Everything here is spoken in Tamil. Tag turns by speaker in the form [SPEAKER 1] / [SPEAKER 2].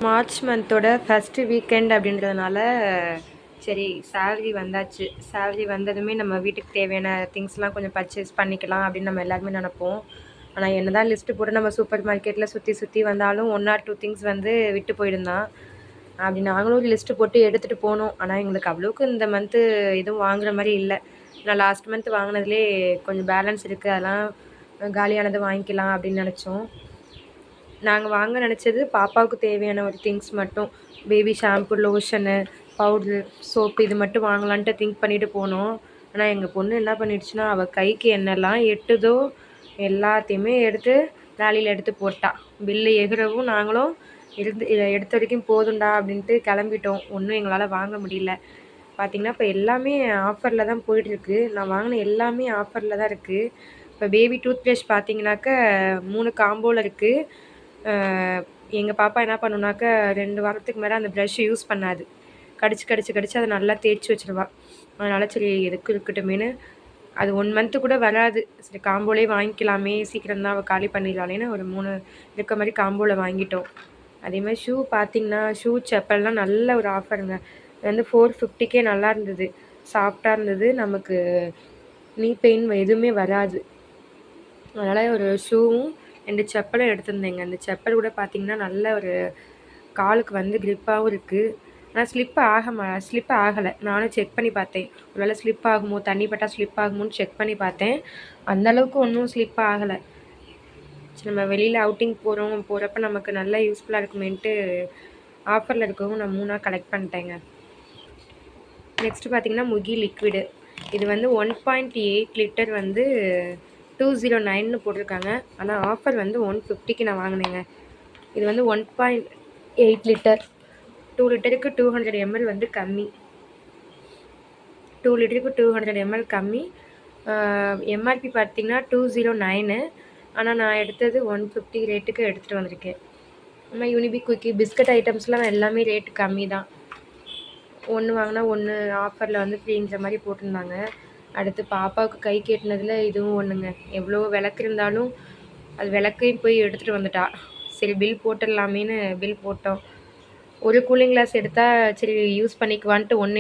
[SPEAKER 1] மார்ச் மந்தோட ஃபஸ்ட்டு வீக்கெண்ட் அப்படின்றதுனால சரி சேலரி வந்தாச்சு. சேலரி வந்ததுமே நம்ம வீட்டுக்கு தேவையான திங்ஸ்லாம் கொஞ்சம் பர்ச்சேஸ் பண்ணிக்கலாம் அப்படின்னு நம்ம எல்லாருமே நினப்போம். ஆனால் என்ன தான் லிஸ்ட்டு போட்டு நம்ம சூப்பர் மார்க்கெட்டில் சுற்றி சுற்றி வந்தாலும் 1 ஆர் 2 திங்ஸ் வந்து விட்டு போயிடும். அப்படி நாங்களும் ஒரு லிஸ்ட்டு போட்டு எடுத்துகிட்டு போனோம். ஆனால் எங்களுக்கு அவ்வளோக்கு இந்த மந்த்து எதுவும் வாங்குற மாதிரி இல்லை. நான் லாஸ்ட் மந்த் வாங்கினதுலே கொஞ்சம் பேலன்ஸ் இருக்குது, அதெல்லாம் காலியானதை வாங்கிக்கலாம் அப்படின்னு நினச்சோம். நாங்கள் வாங்க நினச்சது பாப்பாவுக்கு தேவையான ஒரு திங்ஸ் மட்டும். Baby shampoo, lotion, powder, soap இது மட்டும் வாங்கலான்ட்டு திங்க் பண்ணிவிட்டு போனோம். ஆனால் எங்கள் பொண்ணு என்ன பண்ணிடுச்சுன்னா, அவள் கைக்கு என்னெல்லாம் எட்டுதோ எல்லாத்தையுமே எடுத்து வேலையில் எடுத்து போட்டா. பில்லு எகிறவும் நாங்களும் எடுத்த வரைக்கும் போதும்டா அப்படின்ட்டு கிளம்பிட்டோம். ஒன்றும் எங்களால் வாங்க முடியல. பார்த்திங்கன்னா இப்போ எல்லாமே ஆஃபரில் தான் போயிட்டுருக்கு. நான் வாங்கின எல்லாமே ஆஃபரில் தான் இருக்குது. இப்போ பேபி டூத் ப்ரஷ் பார்த்திங்கனாக்க 3 காம்போவில் இருக்குது. எங்கள் பாப்பா என்ன பண்ணுனாக்க 2 வாரத்துக்கு மேலே அந்த ப்ரஷ் யூஸ் பண்ணாது. கடிச்சு அதை நல்லா தேய்ச்சி வச்சுருவா. அதனால் சரி எதுக்கு இருக்கட்டுமேனு அது 1 மந்த்து கூட வராது. சரி காம்போலே வாங்கிக்கலாமே, சீக்கிரம் தான் அவள் காலி பண்ணிடலானேன்னு ஒரு 3 இருக்க மாதிரி காம்போவில் வாங்கிட்டோம். அதேமாதிரி ஷூ பார்த்திங்கன்னா, ஷூ செப்பல்லாம் நல்ல ஒரு ஆஃபருங்க. இது வந்து 450க்கே நல்லா இருந்தது. சாஃப்டாக இருந்தது. நமக்கு நீ பெயின் எதுவுமே வராது. அதனால் ஒரு ஷூவும் 2 செப்பலும் எடுத்திருந்தேங்க. அந்த செப்பல் கூட பார்த்திங்கன்னா நல்ல ஒரு காலுக்கு வந்து க்ரிப்பாகவும் இருக்குது. ஆனால் ஸ்லிப் ஆகலை. நானும் செக் பண்ணி பார்த்தேன். ஒரு வேளை ஸ்லிப் ஆகுமோ, தண்ணி பட்டால் ஸ்லிப் ஆகுமோன்னு செக் பண்ணி பார்த்தேன். அந்தளவுக்கு ஒன்றும் ஸ்லிப் ஆகலை. சரி நம்ம வெளியில் அவுட்டிங் போகிறப்ப நமக்கு நல்லா யூஸ்ஃபுல்லாக இருக்குமேன்ட்டு ஆஃபரில் இருக்கவும் நான் 3ஆக கலெக்ட் பண்ணிட்டேங்க. நெக்ஸ்ட்டு பார்த்திங்கன்னா முகி லிக்விடு. இது வந்து 1.8 லிட்டர் வந்து 209ன்னு போட்டிருக்காங்க. ஆனால் ஆஃபர் வந்து 150க்கு நான் வாங்கினேங்க. இது வந்து 1.8 லிட்டர். 2 லிட்டருக்கு 200 ml வந்து கம்மி. 2 லிட்டருக்கு 200 ml கம்மி. எம்ஆர்பி பார்த்திங்கன்னா 209. ஆனால் நான் எடுத்தது 150 ரேட்டுக்கு எடுத்துகிட்டு வந்திருக்கேன். நம்ம யூனிபிக் குக்கி பிஸ்கட் ஐட்டம்ஸ்லாம் எல்லாமே ரேட்டு கம்மி தான். 1 வாங்கினா 1 ஆஃபரில் வந்து ஃப்ரீன்ற மாதிரி போட்டிருந்தாங்க. அடுத்து பாப்பாவுக்கு கை கேட்டினதில் இதுவும் ஒன்றுங்க. எவ்வளோ விளக்கு இருந்தாலும் அது விளக்கையும் போய் எடுத்துகிட்டு வந்துட்டா. சரி பில் போட்டுடலாமேன்னு பில் போட்டோம். ஒரு கூலிங் கிளாஸ் எடுத்தால் சரி யூஸ் பண்ணிக்குவான்ட்டு 1